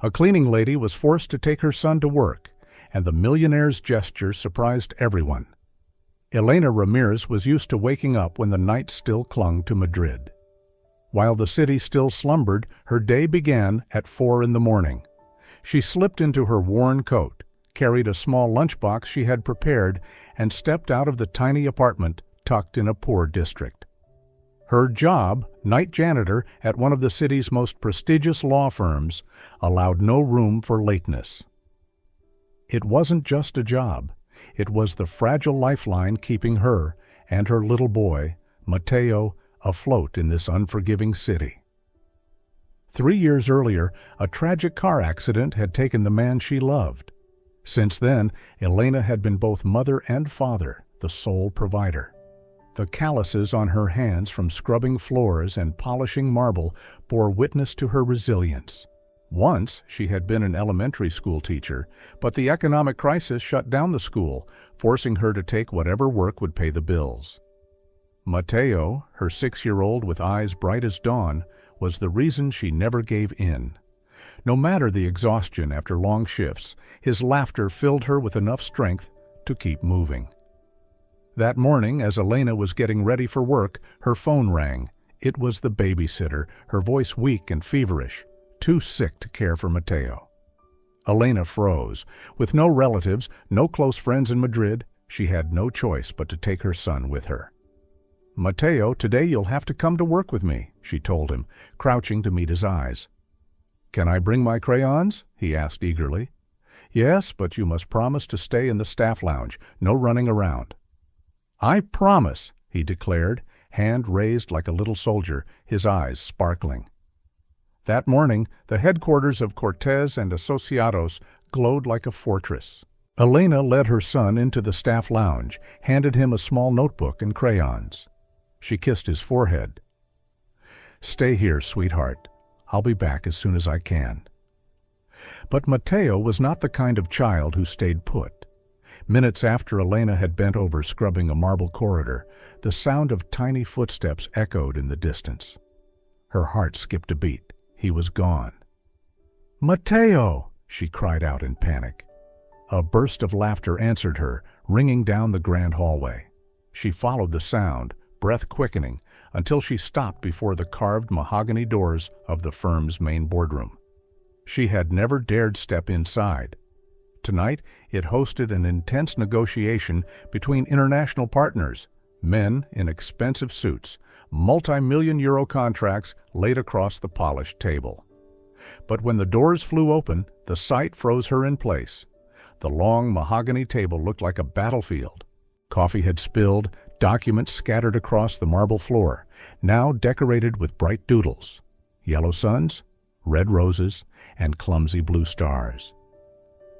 A cleaning lady was forced to take her son to work, and the millionaire's gesture surprised everyone. Elena Ramirez was used to waking up when the night still clung to Madrid. While the city still slumbered, her day began at 4 in the morning. She slipped into her worn coat, carried a small lunchbox she had prepared, and stepped out of the tiny apartment tucked in a poor district. Her job, night janitor at one of the city's most prestigious law firms, allowed no room for lateness. It wasn't just a job. It was the fragile lifeline keeping her and her little boy, Mateo, afloat in this unforgiving city. 3 years earlier, a tragic car accident had taken the man she loved. Since then, Elena had been both mother and father, the sole provider. The calluses on her hands from scrubbing floors and polishing marble bore witness to her resilience. Once she had been an elementary school teacher, but the economic crisis shut down the school, forcing her to take whatever work would pay the bills. Mateo, her 6-year-old with eyes bright as dawn, was the reason she never gave in. No matter the exhaustion after long shifts, his laughter filled her with enough strength to keep moving. That morning, as Elena was getting ready for work, her phone rang. It was the babysitter, her voice weak and feverish, too sick to care for Mateo. Elena froze. With no relatives, no close friends in Madrid, she had no choice but to take her son with her. "Mateo, today you'll have to come to work with me," she told him, crouching to meet his eyes. "Can I bring my crayons?" he asked eagerly. "Yes, but you must promise to stay in the staff lounge, no running around." "I promise," he declared, hand raised like a little soldier, his eyes sparkling. That morning, the headquarters of Cortez and Asociados glowed like a fortress. Elena led her son into the staff lounge, handed him a small notebook and crayons. She kissed his forehead. "Stay here, sweetheart. I'll be back as soon as I can." But Mateo was not the kind of child who stayed put. Minutes after Elena had bent over scrubbing a marble corridor, the sound of tiny footsteps echoed in the distance. Her heart skipped a beat. He was gone. "Mateo!" she cried out in panic. A burst of laughter answered her, ringing down the grand hallway. She followed the sound, breath quickening, until she stopped before the carved mahogany doors of the firm's main boardroom. She had never dared step inside. Tonight, it hosted an intense negotiation between international partners, men in expensive suits, multi-million-euro contracts laid across the polished table. But when the doors flew open, the sight froze her in place. The long mahogany table looked like a battlefield. Coffee had spilled, documents scattered across the marble floor, now decorated with bright doodles, yellow suns, red roses, and clumsy blue stars.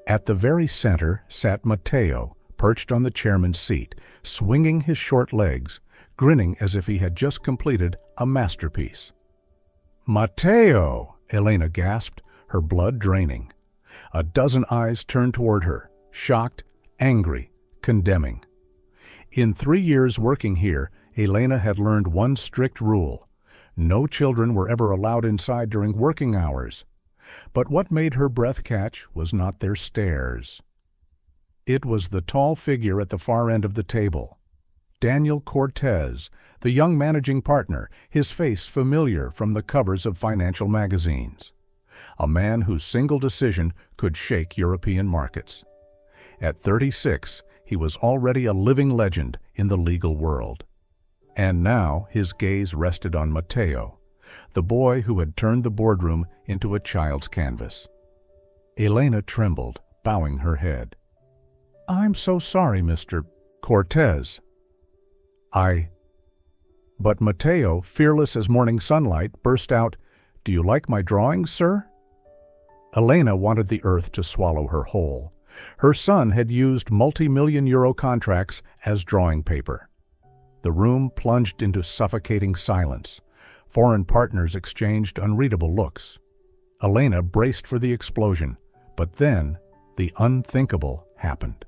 At the very center sat Mateo, perched on the chairman's seat, swinging his short legs, grinning as if he had just completed a masterpiece. "Mateo!" Elena gasped, her blood draining. A dozen eyes turned toward her, shocked, angry, condemning. In 3 years working here, Elena had learned one strict rule. No children were ever allowed inside during working hours. But what made her breath catch was not their stares. It was the tall figure at the far end of the table. Daniel Cortez, the young managing partner, his face familiar from the covers of financial magazines. A man whose single decision could shake European markets. At 36, he was already a living legend in the legal world. And now his gaze rested on Mateo, the boy who had turned the boardroom into a child's canvas. Elena trembled, bowing her head. "I'm so sorry, Mr. Cortez." But Mateo, fearless as morning sunlight, burst out, "Do you like my drawings, sir?" Elena wanted the earth to swallow her whole. Her son had used multi-million-euro contracts as drawing paper. The room plunged into suffocating silence. Foreign partners exchanged unreadable looks. Elena braced for the explosion, but then the unthinkable happened.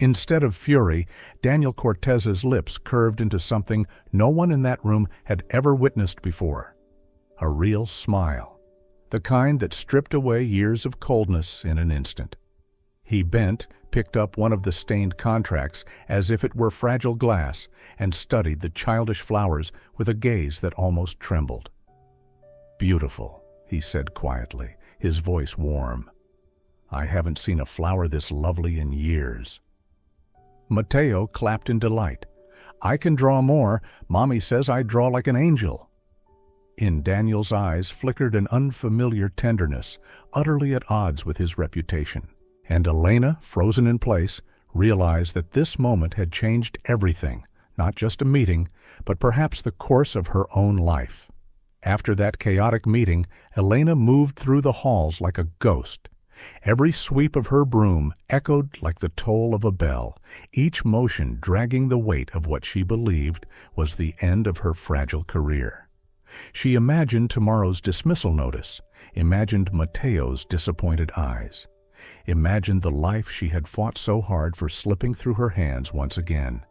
Instead of fury, Daniel Cortez's lips curved into something no one in that room had ever witnessed before. A real smile. the kind that stripped away years of coldness in an instant. He bent, picked up one of the stained contracts as if it were fragile glass, and studied the childish flowers with a gaze that almost trembled. "Beautiful," he said quietly, his voice warm. "I haven't seen a flower this lovely in years." Mateo clapped in delight. "I can draw more. Mommy says I draw like an angel." In Daniel's eyes flickered an unfamiliar tenderness, utterly at odds with his reputation. And Elena, frozen in place, realized that this moment had changed everything, not just a meeting, but perhaps the course of her own life. After that chaotic meeting, Elena moved through the halls like a ghost. Every sweep of her broom echoed like the toll of a bell, each motion dragging the weight of what she believed was the end of her fragile career. She imagined tomorrow's dismissal notice, imagined Mateo's disappointed eyes, imagined the life she had fought so hard for slipping through her hands once again.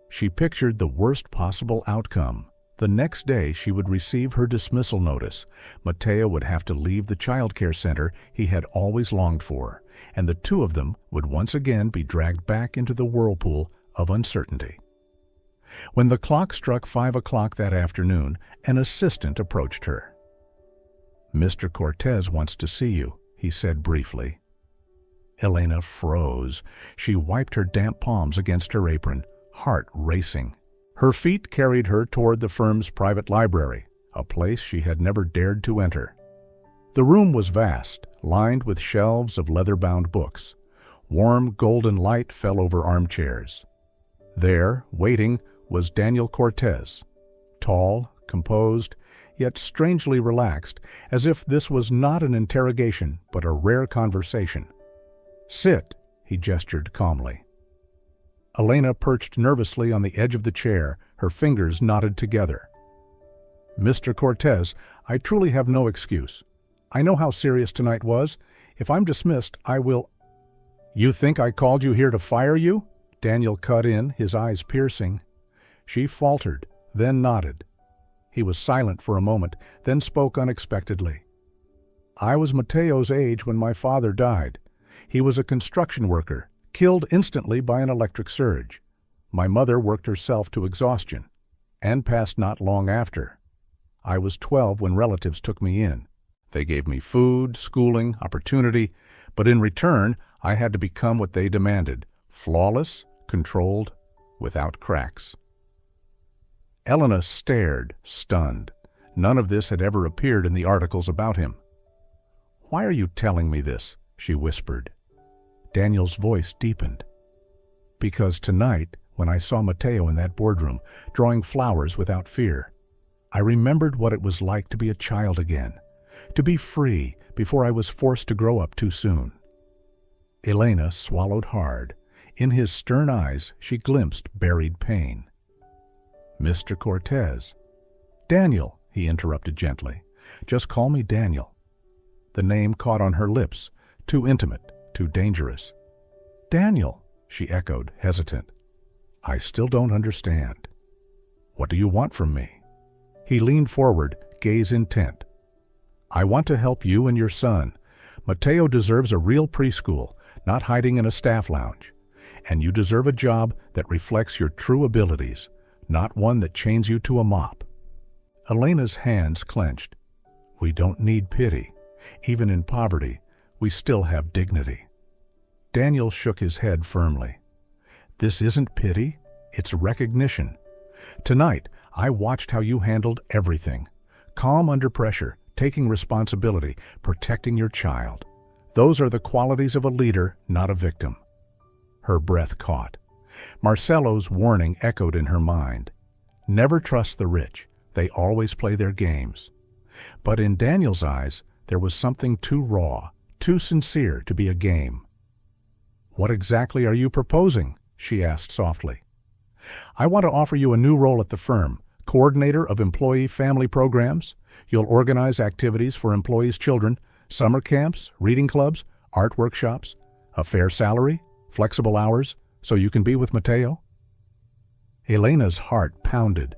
She pictured the worst possible outcome. The next day she would receive her dismissal notice. Mateo would have to leave the child care center he had always longed for, and the two of them would once again be dragged back into the whirlpool of uncertainty. When the clock struck 5 o'clock that afternoon, an assistant approached her. "Mr. Cortez wants to see you," he said briefly. Elena froze. She wiped her damp palms against her apron, heart racing. Her feet carried her toward the firm's private library, a place she had never dared to enter. The room was vast, lined with shelves of leather-bound books. Warm golden light fell over armchairs. There, waiting, was Daniel Cortez, tall, composed, yet strangely relaxed, as if this was not an interrogation but a rare conversation. "Sit," he gestured calmly. Elena perched nervously on the edge of the chair, her fingers knotted together. "Mr. Cortez, I truly have no excuse. I know how serious tonight was. If I'm dismissed, I will—" "You think I called you here to fire you?" Daniel cut in, his eyes piercing. She faltered, then nodded. He was silent for a moment, then spoke unexpectedly. "I was Mateo's age when my father died. He was a construction worker, killed instantly by an electric surge. My mother worked herself to exhaustion, and passed not long after. I was 12 when relatives took me in. They gave me food, schooling, opportunity, but in return I had to become what they demanded, flawless, controlled, without cracks." Elena stared, stunned. None of this had ever appeared in the articles about him. "Why are you telling me this?" she whispered. Daniel's voice deepened. "Because tonight, when I saw Mateo in that boardroom, drawing flowers without fear, I remembered what it was like to be a child again, to be free before I was forced to grow up too soon." Elena swallowed hard. In his stern eyes she glimpsed buried pain. "Mr. Cortez." "Daniel," he interrupted gently. "Just call me Daniel." The name caught on her lips, too intimate, too dangerous. "Daniel," she echoed, hesitant. "I still don't understand. What do you want from me?" He leaned forward, gaze intent. "I want to help you and your son. Mateo deserves a real preschool, not hiding in a staff lounge. And you deserve a job that reflects your true abilities, not one that chains you to a mop." Elena's hands clenched. "We don't need pity. Even in poverty, we still have dignity." Daniel shook his head firmly. "This isn't pity, it's recognition. Tonight, I watched how you handled everything. Calm under pressure, taking responsibility, protecting your child. Those are the qualities of a leader, not a victim." Her breath caught. Marcelo's warning echoed in her mind. Never trust the rich. They always play their games. But in Daniel's eyes, there was something too raw, too sincere to be a game. "What exactly are you proposing?" she asked softly. "I want to offer you a new role at the firm, coordinator of employee family programs. You'll organize activities for employees' children, summer camps, reading clubs, art workshops, a fair salary, flexible hours, so you can be with Mateo." Elena's heart pounded.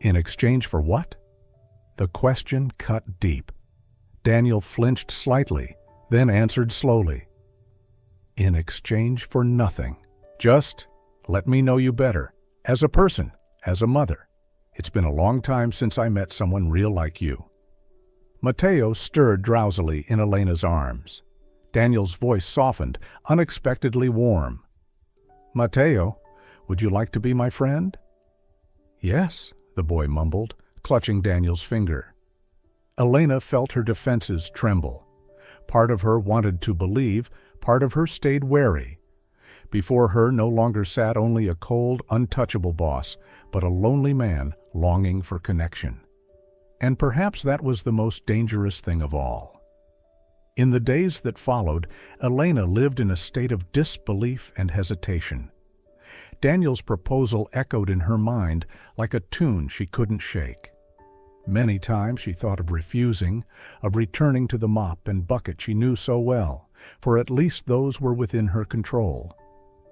In exchange for what? The question cut deep. Daniel flinched slightly, then answered slowly. "In exchange for nothing. Just let me know you better, as a person, as a mother. It's been a long time since I met someone real like you." Mateo stirred drowsily in Elena's arms. Daniel's voice softened, unexpectedly warm. "Mateo, would you like to be my friend?" "Yes," the boy mumbled, clutching Daniel's finger. Elena felt her defenses tremble. Part of her wanted to believe, part of her stayed wary. Before her no longer sat only a cold, untouchable boss, but a lonely man longing for connection. And perhaps that was the most dangerous thing of all. In the days that followed, Elena lived in a state of disbelief and hesitation. Daniel's proposal echoed in her mind like a tune she couldn't shake. Many times she thought of refusing, of returning to the mop and bucket she knew so well, for at least those were within her control.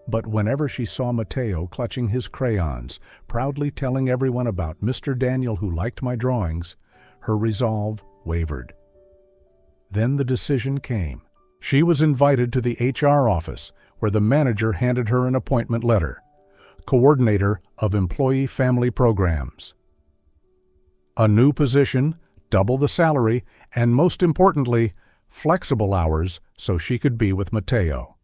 But whenever she saw Mateo clutching his crayons, proudly telling everyone about Mr. Daniel who liked my drawings, her resolve wavered. Then the decision came. She was invited to the HR office, where the manager handed her an appointment letter. Coordinator of Employee Family Programs. A new position, double the salary, and most importantly, flexible hours so she could be with Mateo.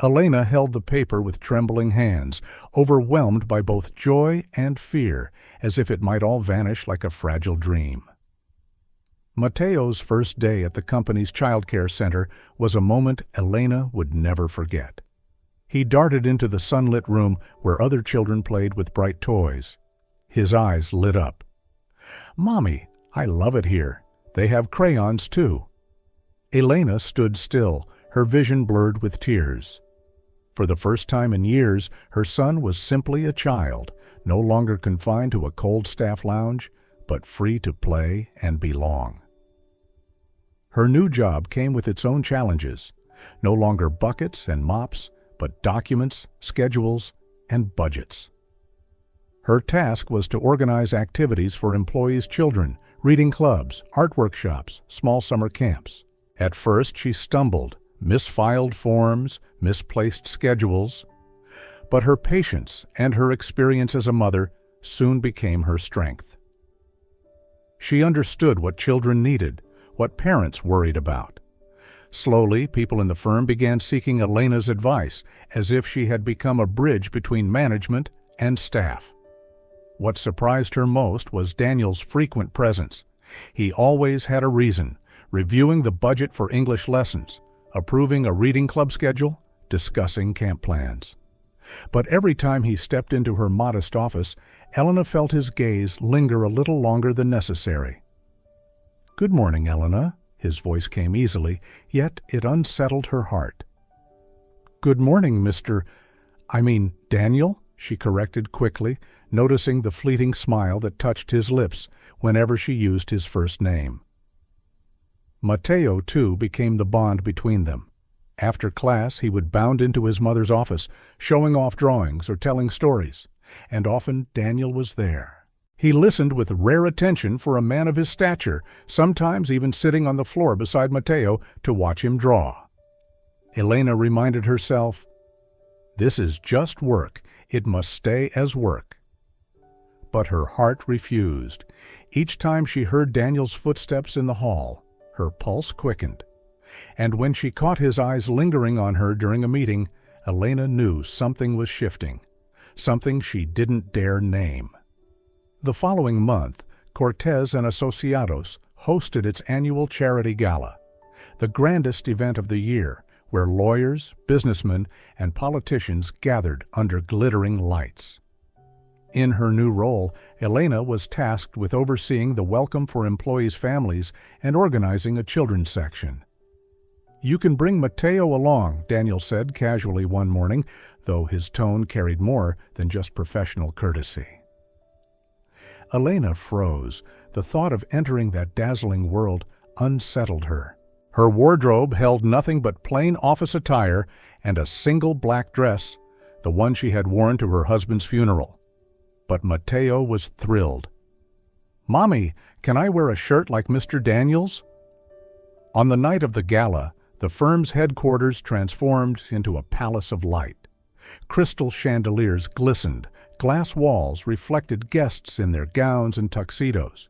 Elena held the paper with trembling hands, overwhelmed by both joy and fear, as if it might all vanish like a fragile dream. Mateo's first day at the company's childcare center was a moment Elena would never forget. He darted into the sunlit room where other children played with bright toys. His eyes lit up. "Mommy, I love it here. They have crayons, too." Elena stood still, her vision blurred with tears. For the first time in years, her son was simply a child, no longer confined to a cold staff lounge, but free to play and belong. Her new job came with its own challenges, no longer buckets and mops, but documents, schedules, and budgets. Her task was to organize activities for employees' children, reading clubs, art workshops, small summer camps. At first she stumbled, misfiled forms, misplaced schedules. But her patience and her experience as a mother soon became her strength. She understood what children needed, what parents worried about. Slowly, people in the firm began seeking Elena's advice, as if she had become a bridge between management and staff. What surprised her most was Daniel's frequent presence. He always had a reason, reviewing the budget for English lessons, approving a reading club schedule, discussing camp plans. But every time he stepped into her modest office, Elena felt his gaze linger a little longer than necessary. "Good morning, Elena," his voice came easily, yet it unsettled her heart. "Good morning, Daniel," she corrected quickly, noticing the fleeting smile that touched his lips whenever she used his first name. Mateo, too, became the bond between them. After class, he would bound into his mother's office, showing off drawings or telling stories, and often Daniel was there. He listened with rare attention for a man of his stature, sometimes even sitting on the floor beside Mateo to watch him draw. Elena reminded herself, "This is just work. It must stay as work." But her heart refused. Each time she heard Daniel's footsteps in the hall, her pulse quickened. And when she caught his eyes lingering on her during a meeting, Elena knew something was shifting, something she didn't dare name. The following month, Cortez and Asociados hosted its annual charity gala, the grandest event of the year, where lawyers, businessmen, and politicians gathered under glittering lights. In her new role, Elena was tasked with overseeing the welcome for employees' families and organizing a children's section. "You can bring Mateo along," Daniel said casually one morning, though his tone carried more than just professional courtesy. Elena froze. The thought of entering that dazzling world unsettled her. Her wardrobe held nothing but plain office attire and a single black dress, the one she had worn to her husband's funeral. But Mateo was thrilled. "Mommy, can I wear a shirt like Mr. Daniel's?" On the night of the gala, the firm's headquarters transformed into a palace of light. Crystal chandeliers glistened, glass walls reflected guests in their gowns and tuxedos.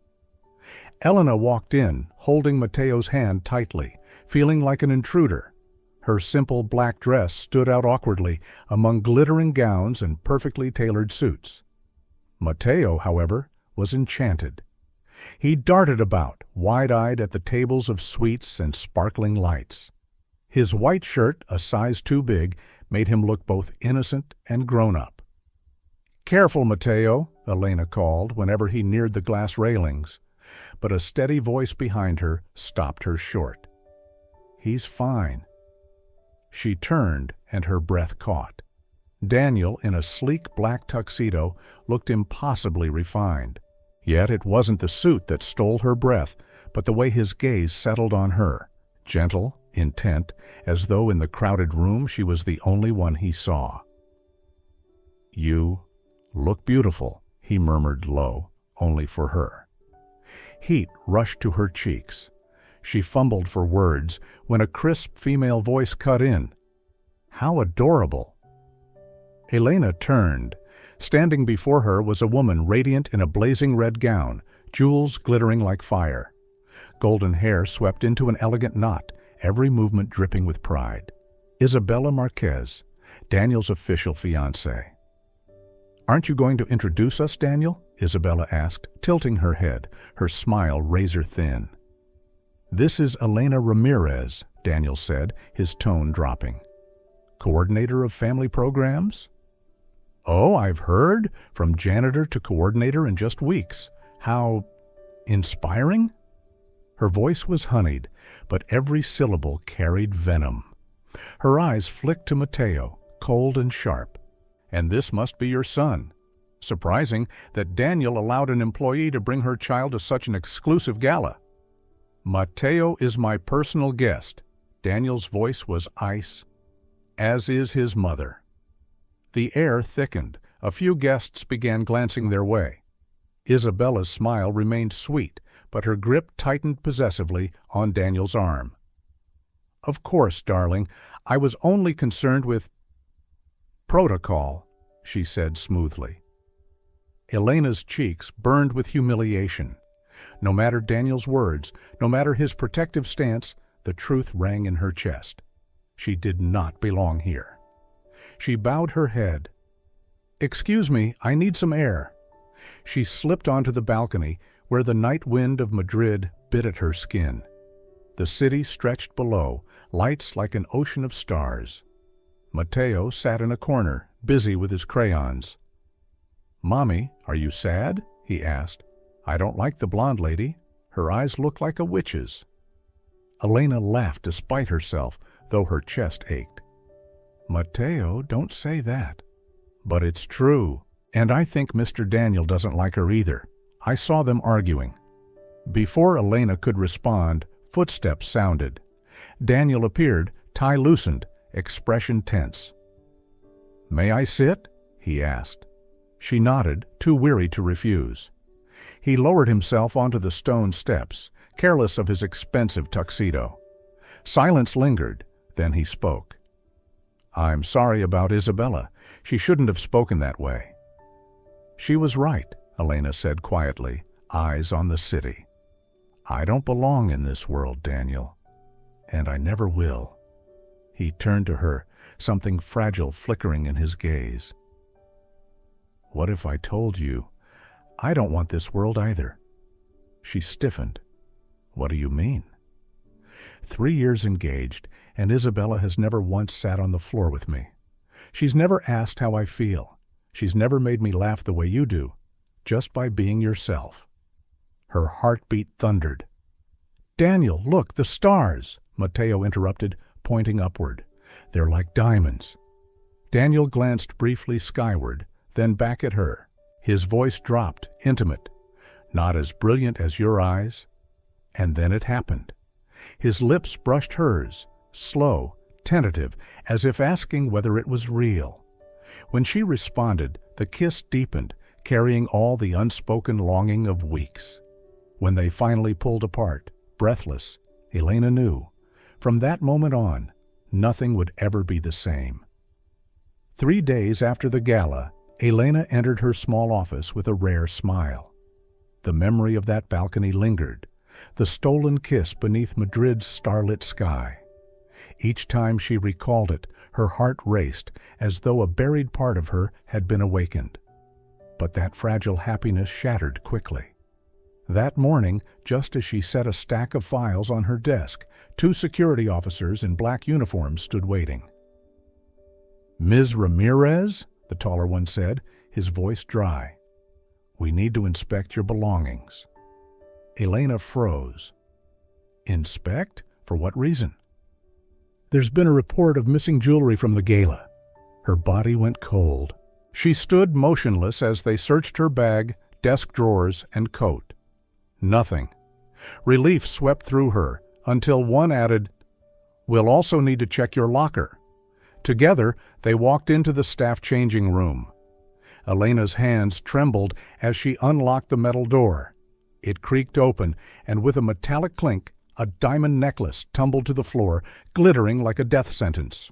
Elena walked in, holding Mateo's hand tightly, feeling like an intruder. Her simple black dress stood out awkwardly among glittering gowns and perfectly tailored suits. Mateo, however, was enchanted. He darted about, wide-eyed at the tables of sweets and sparkling lights. His white shirt, a size too big, made him look both innocent and grown-up. "Careful, Mateo," Elena called whenever he neared the glass railings, but a steady voice behind her stopped her short. "He's fine." She turned, and her breath caught. Daniel, in a sleek black tuxedo, looked impossibly refined. Yet it wasn't the suit that stole her breath, but the way his gaze settled on her, gentle, intent, as though in the crowded room she was the only one he saw. "You look beautiful," he murmured low, only for her. Heat rushed to her cheeks. She fumbled for words when a crisp female voice cut in. "How adorable!" Elena turned. Standing before her was a woman radiant in a blazing red gown, jewels glittering like fire. Golden hair swept into an elegant knot, every movement dripping with pride. Isabella Marquez, Daniel's official fiancée. "Aren't you going to introduce us, Daniel?" Isabella asked, tilting her head, her smile razor-thin. "This is Elena Ramirez," Daniel said, his tone dropping. "Coordinator of family programs?" "Oh, I've heard. From janitor to coordinator in just weeks. How inspiring?" Her voice was honeyed, but every syllable carried venom. Her eyes flicked to Mateo, cold and sharp. "And this must be your son. Surprising that Daniel allowed an employee to bring her child to such an exclusive gala." "Mateo is my personal guest." Daniel's voice was ice, as is his mother. The air thickened. A few guests began glancing their way. Isabella's smile remained sweet, but her grip tightened possessively on Daniel's arm. "Of course, darling. I was only concerned with protocol," she said smoothly. Elena's cheeks burned with humiliation. No matter Daniel's words, no matter his protective stance, the truth rang in her chest. She did not belong here. She bowed her head. "Excuse me, I need some air." She slipped onto the balcony, where the night wind of Madrid bit at her skin. The city stretched below, lights like an ocean of stars. Mateo sat in a corner, busy with his crayons. "Mommy, are you sad?" he asked. "I don't like the blonde lady. Her eyes look like a witch's." Elena laughed despite herself, though her chest ached. "Mateo, don't say that." "But it's true. And I think Mr. Daniel doesn't like her either. I saw them arguing." Before Elena could respond, footsteps sounded. Daniel appeared, tie loosened, expression tense. "May I sit?" he asked. She nodded, too weary to refuse. He lowered himself onto the stone steps, careless of his expensive tuxedo. Silence lingered, then he spoke. "I'm sorry about Isabella. She shouldn't have spoken that way." "She was right," Elena said quietly, eyes on the city. "I don't belong in this world, Daniel, and I never will." He turned to her, something fragile flickering in his gaze. "What if I told you I don't want this world either?" She stiffened. "What do you mean?" 3 years engaged, and Isabella has never once sat on the floor with me. She's never asked how I feel. She's never made me laugh the way you do, just by being yourself. Her heartbeat thundered. "Daniel, look, the stars!" Mateo interrupted, pointing upward. "They're like diamonds." Daniel glanced briefly skyward, then back at her. His voice dropped, intimate. "Not as brilliant as your eyes." And then it happened. His lips brushed hers, slow, tentative, as if asking whether it was real. When she responded, the kiss deepened, carrying all the unspoken longing of weeks. When they finally pulled apart, breathless, Elena knew. From that moment on, nothing would ever be the same. 3 days after the gala, Elena entered her small office with a rare smile. The memory of that balcony lingered, the stolen kiss beneath Madrid's starlit sky. Each time she recalled it, her heart raced as though a buried part of her had been awakened. But that fragile happiness shattered quickly. That morning, just as she set a stack of files on her desk, 2 security officers in black uniforms stood waiting. "Ms. Ramirez?" the taller one said, his voice dry. "We need to inspect your belongings." Elena froze. "Inspect? For what reason?" "There's been a report of missing jewelry from the gala." Her body went cold. She stood motionless as they searched her bag, desk drawers, and coat. Nothing. Relief swept through her, until one added, "We'll also need to check your locker." Together, they walked into the staff changing room. Elena's hands trembled as she unlocked the metal door. It creaked open, and with a metallic clink, a diamond necklace tumbled to the floor, glittering like a death sentence.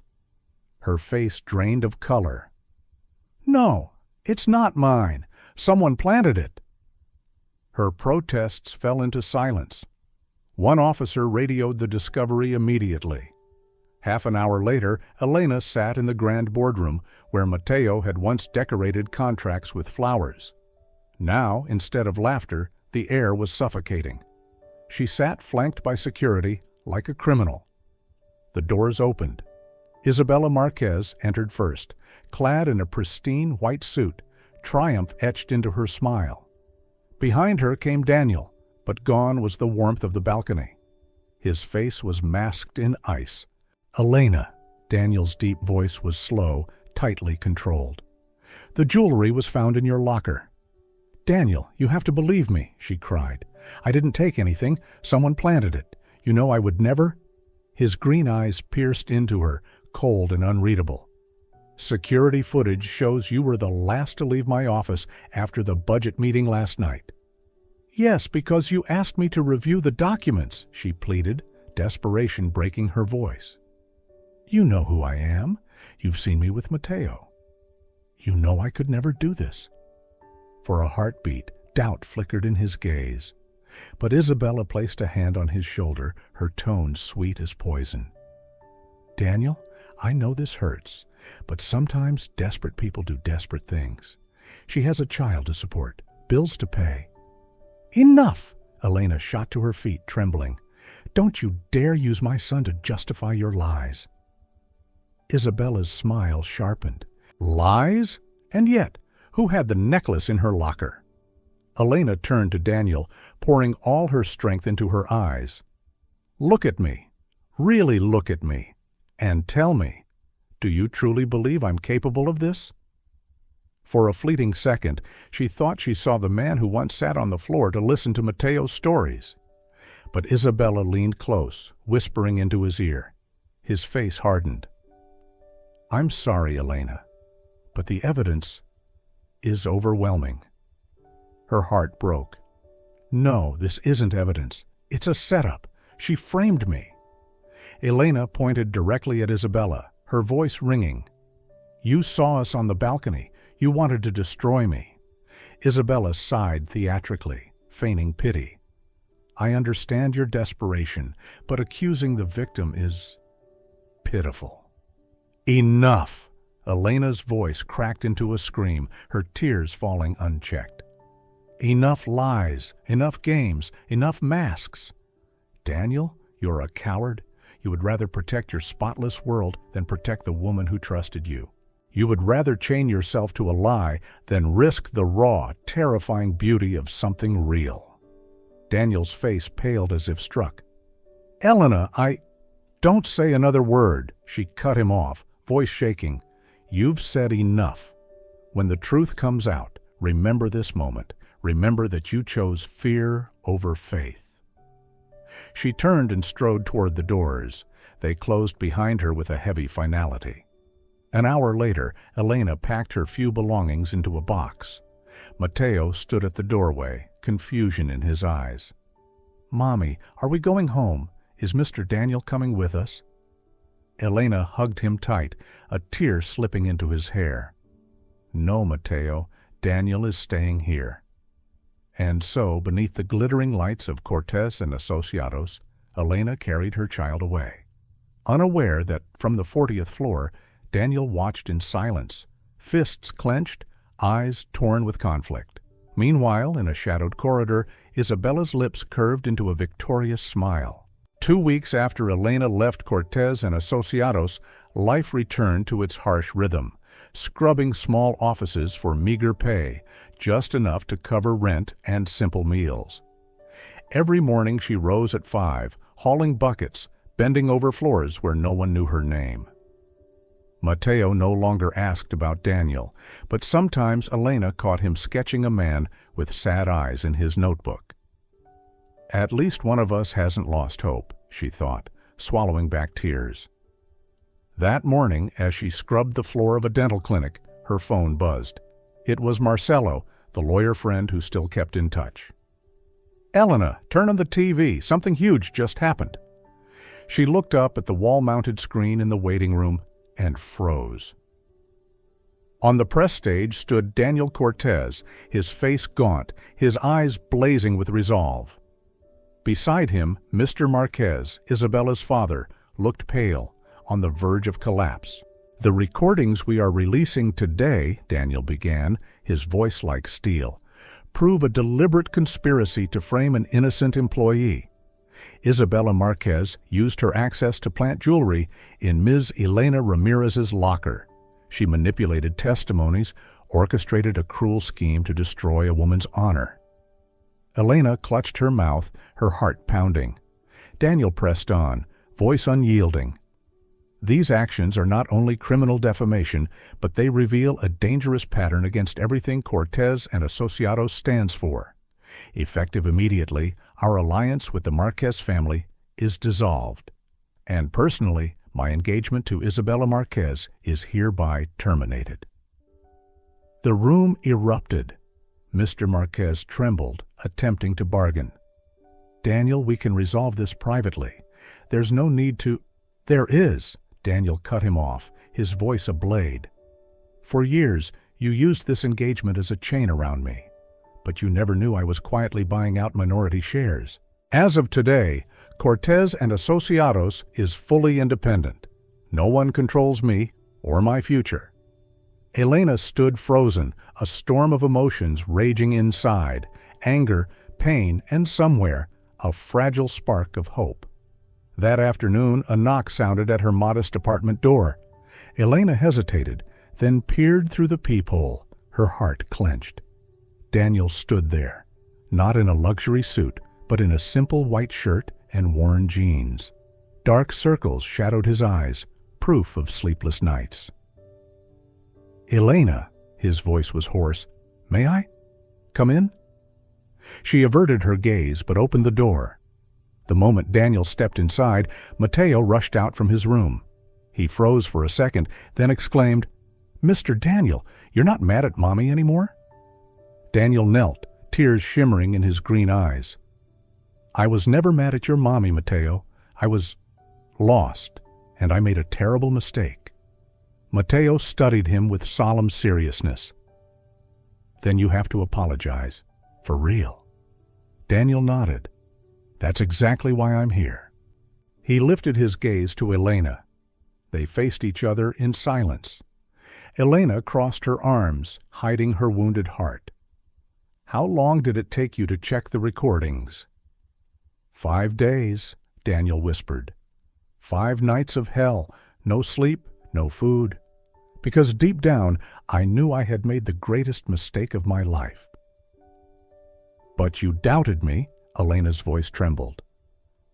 Her face drained of color. "No, it's not mine. Someone planted it." Her protests fell into silence. One officer radioed the discovery immediately. Half an hour later, Elena sat in the grand boardroom where Mateo had once decorated contracts with flowers. Now, instead of laughter, the air was suffocating. She sat flanked by security, like a criminal. The doors opened. Isabella Marquez entered first, clad in a pristine white suit, triumph etched into her smile. Behind her came Daniel, but gone was the warmth of the balcony. His face was masked in ice. "Elena," Daniel's deep voice was slow, tightly controlled. "The jewelry was found in your locker." "Daniel, you have to believe me," she cried. "I didn't take anything. Someone planted it. You know I would never—" His green eyes pierced into her, cold and unreadable. "Security footage shows you were the last to leave my office after the budget meeting last night." "Yes, because you asked me to review the documents," she pleaded, desperation breaking her voice. "You know who I am. You've seen me with Mateo. You know I could never do this." For a heartbeat, doubt flickered in his gaze. But Isabella placed a hand on his shoulder, her tone sweet as poison. "Daniel, I know this hurts, but sometimes desperate people do desperate things. She has a child to support, bills to pay." "Enough!" Elena shot to her feet, trembling. "Don't you dare use my son to justify your lies." Isabella's smile sharpened. "Lies? And yet, who had the necklace in her locker?" Elena turned to Daniel, pouring all her strength into her eyes. "Look at me. Really look at me. And tell me, do you truly believe I'm capable of this?" For a fleeting second, she thought she saw the man who once sat on the floor to listen to Mateo's stories. But Isabella leaned close, whispering into his ear. His face hardened. "I'm sorry, Elena, but the evidence is overwhelming." Her heart broke. "No, this isn't evidence. It's a setup. She framed me." Elena pointed directly at Isabella, her voice ringing. "You saw us on the balcony. You wanted to destroy me." Isabella sighed theatrically, feigning pity. "I understand your desperation, but accusing the victim is pitiful." "Enough!" Elena's voice cracked into a scream, her tears falling unchecked. "Enough lies, enough games, enough masks. Daniel, you're a coward. You would rather protect your spotless world than protect the woman who trusted you. You would rather chain yourself to a lie than risk the raw, terrifying beauty of something real." Daniel's face paled as if struck. "Elena, Don't say another word," she cut him off, voice shaking. "You've said enough. When the truth comes out, remember this moment. Remember that you chose fear over faith." She turned and strode toward the doors. They closed behind her with a heavy finality. An hour later, Elena packed her few belongings into a box. Mateo stood at the doorway, confusion in his eyes. "Mommy, are we going home? Is Mr. Daniel coming with us?" Elena hugged him tight, a tear slipping into his hair. "No, Mateo, Daniel is staying here." And so, beneath the glittering lights of Cortez and Asociados, Elena carried her child away, unaware that from the 40th floor, Daniel watched in silence, fists clenched, eyes torn with conflict. Meanwhile, in a shadowed corridor, Isabella's lips curved into a victorious smile. 2 weeks after Elena left Cortez and Asociados, life returned to its harsh rhythm, scrubbing small offices for meager pay, just enough to cover rent and simple meals. Every morning she rose at 5, hauling buckets, bending over floors where no one knew her name. Mateo no longer asked about Daniel, but sometimes Elena caught him sketching a man with sad eyes in his notebook. "At least one of us hasn't lost hope," she thought, swallowing back tears. That morning, as she scrubbed the floor of a dental clinic, her phone buzzed. It was Marcelo, the lawyer friend who still kept in touch. "Elena, turn on the TV. Something huge just happened." She looked up at the wall-mounted screen in the waiting room and froze. On the press stage stood Daniel Cortez, his face gaunt, his eyes blazing with resolve. Beside him, Mr. Marquez, Isabella's father, looked pale, on the verge of collapse. "The recordings we are releasing today," Daniel began, his voice like steel, "prove a deliberate conspiracy to frame an innocent employee. Isabella Marquez used her access to plant jewelry in Ms. Elena Ramirez's locker. She manipulated testimonies, orchestrated a cruel scheme to destroy a woman's honor." Elena clutched her mouth, her heart pounding. Daniel pressed on, voice unyielding. "These actions are not only criminal defamation, but they reveal a dangerous pattern against everything Cortez and Asociados stands for. Effective immediately, our alliance with the Marquez family is dissolved. And personally, my engagement to Isabella Marquez is hereby terminated." The room erupted. Mr. Marquez trembled, attempting to bargain. "Daniel, we can resolve this privately. There's no need to—" "There is," Daniel cut him off, his voice a blade. "For years, you used this engagement as a chain around me. But you never knew I was quietly buying out minority shares. As of today, Cortez and Asociados is fully independent. No one controls me or my future." Elena stood frozen, a storm of emotions raging inside, anger, pain, and somewhere, a fragile spark of hope. That afternoon, a knock sounded at her modest apartment door. Elena hesitated, then peered through the peephole, her heart clenched. Daniel stood there, not in a luxury suit, but in a simple white shirt and worn jeans. Dark circles shadowed his eyes, proof of sleepless nights. "Elena," his voice was hoarse, "may I come in?" She averted her gaze, but opened the door. The moment Daniel stepped inside, Mateo rushed out from his room. He froze for a second, then exclaimed, "Mr. Daniel, you're not mad at Mommy anymore?" Daniel knelt, tears shimmering in his green eyes. "I was never mad at your mommy, Mateo. I was lost, and I made a terrible mistake." Mateo studied him with solemn seriousness. "Then you have to apologize. For real." Daniel nodded. "That's exactly why I'm here." He lifted his gaze to Elena. They faced each other in silence. Elena crossed her arms, hiding her wounded heart. "How long did it take you to check the recordings?" 5 days, Daniel whispered. 5 nights of hell, no sleep, no food. Because deep down, I knew I had made the greatest mistake of my life. "But you doubted me," Elena's voice trembled.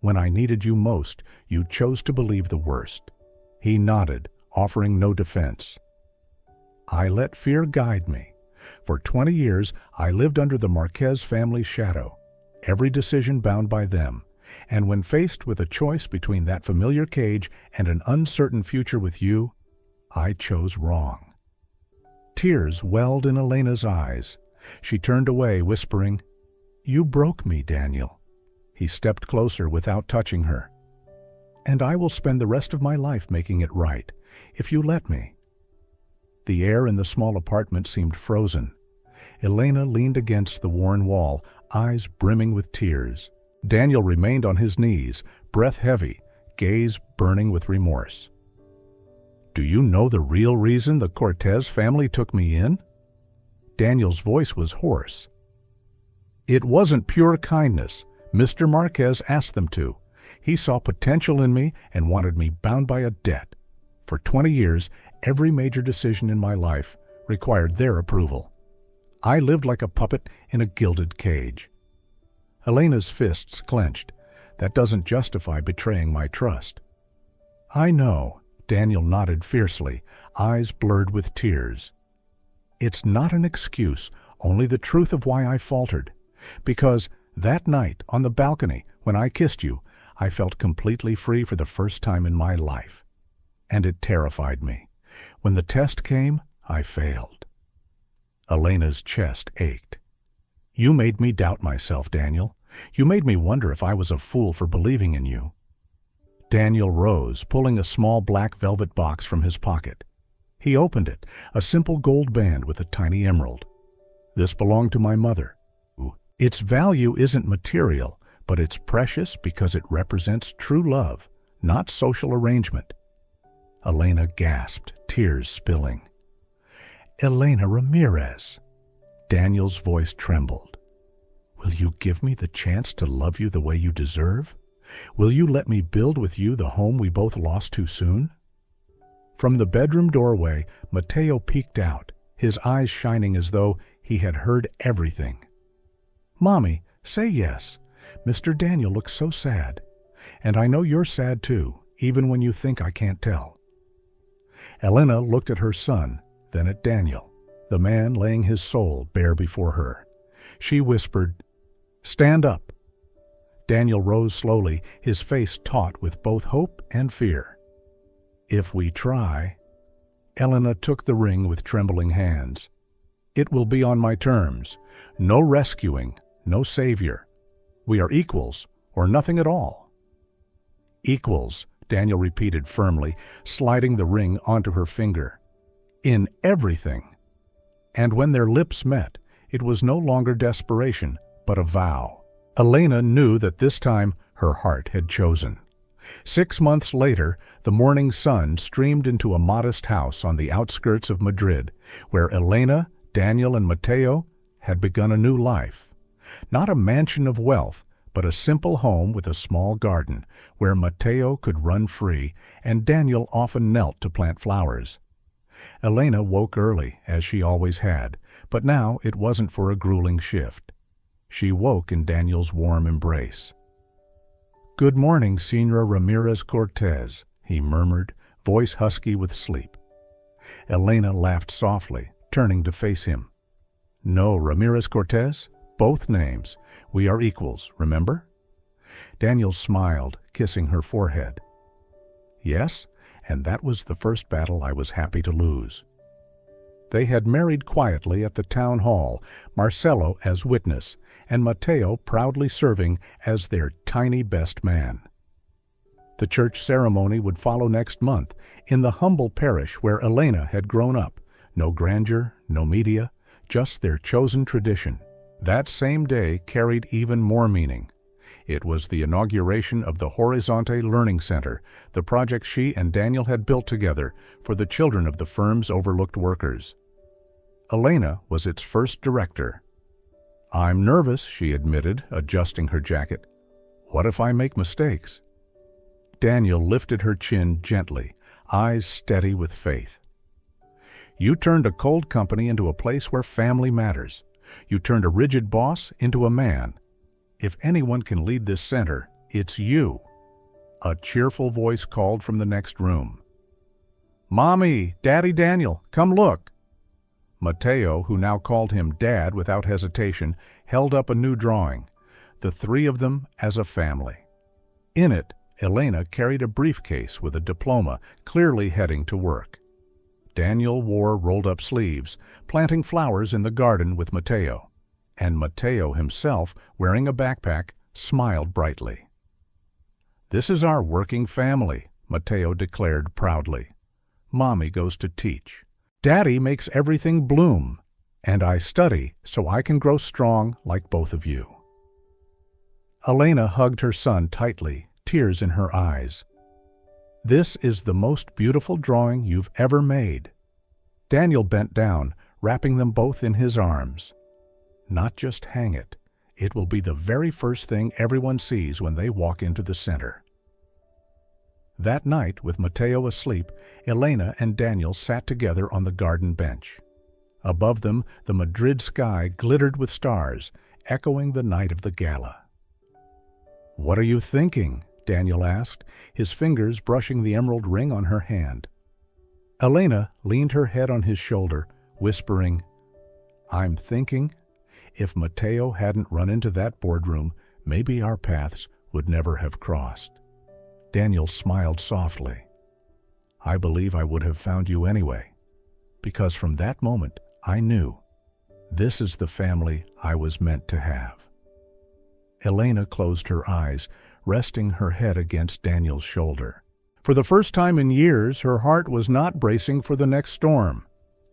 "When I needed you most, you chose to believe the worst." He nodded, offering no defense. "I let fear guide me. For 20 years, I lived under the Marquez family's shadow, every decision bound by them, and when faced with a choice between that familiar cage and an uncertain future with you, I chose wrong." Tears welled in Elena's eyes. She turned away, whispering, "You broke me, Daniel." He stepped closer without touching her. and I will spend the rest of my life making it right, if you let me." The air in the small apartment seemed frozen. Elena leaned against the worn wall, eyes brimming with tears. Daniel remained on his knees, breath heavy, gaze burning with remorse. "Do you know the real reason the Cortez family took me in?" Daniel's voice was hoarse. "It wasn't pure kindness. Mr. Marquez asked them to. He saw potential in me and wanted me bound by a debt. For 20 years, every major decision in my life required their approval. I lived like a puppet in a gilded cage." Elena's fists clenched. "That doesn't justify betraying my trust." "I know," Daniel nodded fiercely, eyes blurred with tears. "It's not an excuse, only the truth of why I faltered. Because that night on the balcony, when I kissed you, I felt completely free for the first time in my life. And it terrified me. When the test came, I failed." Elena's chest ached. "You made me doubt myself, Daniel. You made me wonder if I was a fool for believing in you." Daniel rose, pulling a small black velvet box from his pocket. He opened it, a simple gold band with a tiny emerald. "This belonged to my mother. Its value isn't material, but it's precious because it represents true love, not social arrangement." Elena gasped, tears spilling. "Elena Ramirez." Daniel's voice trembled. "Will you give me the chance to love you the way you deserve? Will you let me build with you the home we both lost too soon?" From the bedroom doorway, Mateo peeked out, his eyes shining as though he had heard everything. "Mommy, say yes. Mr. Daniel looks so sad. And I know you're sad too, even when you think I can't tell." Elena looked at her son, then at Daniel, the man laying his soul bare before her. She whispered, "Stand up." Daniel rose slowly, his face taut with both hope and fear. "If we try..." Elena took the ring with trembling hands. "It will be on my terms. No rescuing, no savior. We are equals, or nothing at all." "Equals," Daniel repeated firmly, sliding the ring onto her finger. "In everything." And when their lips met, it was no longer desperation, but a vow. Elena knew that this time her heart had chosen. 6 months later, the morning sun streamed into a modest house on the outskirts of Madrid, where Elena, Daniel, and Mateo had begun a new life. Not a mansion of wealth, but a simple home with a small garden, where Mateo could run free and Daniel often knelt to plant flowers. Elena woke early, as she always had, but now it wasn't for a grueling shift. She woke in Daniel's warm embrace. "Good morning, Señora Ramirez Cortez," he murmured, voice husky with sleep. Elena laughed softly, turning to face him. "No, Ramirez Cortez? Both names. We are equals, remember?" Daniel smiled, kissing her forehead. "Yes, and that was the first battle I was happy to lose." They had married quietly at the town hall, Marcelo as witness, and Mateo proudly serving as their tiny best man. The church ceremony would follow next month, in the humble parish where Elena had grown up. No grandeur, no media, just their chosen tradition. That same day carried even more meaning. It was the inauguration of the Horizonte Learning Center, the project she and Daniel had built together for the children of the firm's overlooked workers. Elena was its first director. "I'm nervous," she admitted, adjusting her jacket. "What if I make mistakes?" Daniel lifted her chin gently, eyes steady with faith. "You turned a cold company into a place where family matters. You turned a rigid boss into a man. If anyone can lead this center, it's you." A cheerful voice called from the next room. "Mommy, Daddy Daniel, come look." Mateo, who now called him Dad without hesitation, held up a new drawing, the three of them as a family. In it, Elena carried a briefcase with a diploma, clearly heading to work. Daniel wore rolled-up sleeves, planting flowers in the garden with Mateo, and Mateo himself, wearing a backpack, smiled brightly. "This is our working family," Mateo declared proudly. "Mommy goes to teach. Daddy makes everything bloom. And I study so I can grow strong like both of you." Elena hugged her son tightly, tears in her eyes. "This is the most beautiful drawing you've ever made." Daniel bent down, wrapping them both in his arms. "Not just hang it. It will be the very first thing everyone sees when they walk into the center." That night, with Mateo asleep, Elena and Daniel sat together on the garden bench. Above them, the Madrid sky glittered with stars, echoing the night of the gala. "What are you thinking?" Daniel asked, his fingers brushing the emerald ring on her hand. Elena leaned her head on his shoulder, whispering, "I'm thinking, if Mateo hadn't run into that boardroom, maybe our paths would never have crossed." Daniel smiled softly. "I believe I would have found you anyway, because from that moment I knew this is the family I was meant to have." Elena closed her eyes, resting her head against Daniel's shoulder. For the first time in years, her heart was not bracing for the next storm.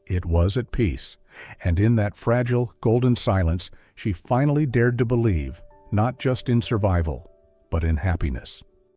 It was at peace, and in that fragile, golden silence, she finally dared to believe, not just in survival, but in happiness.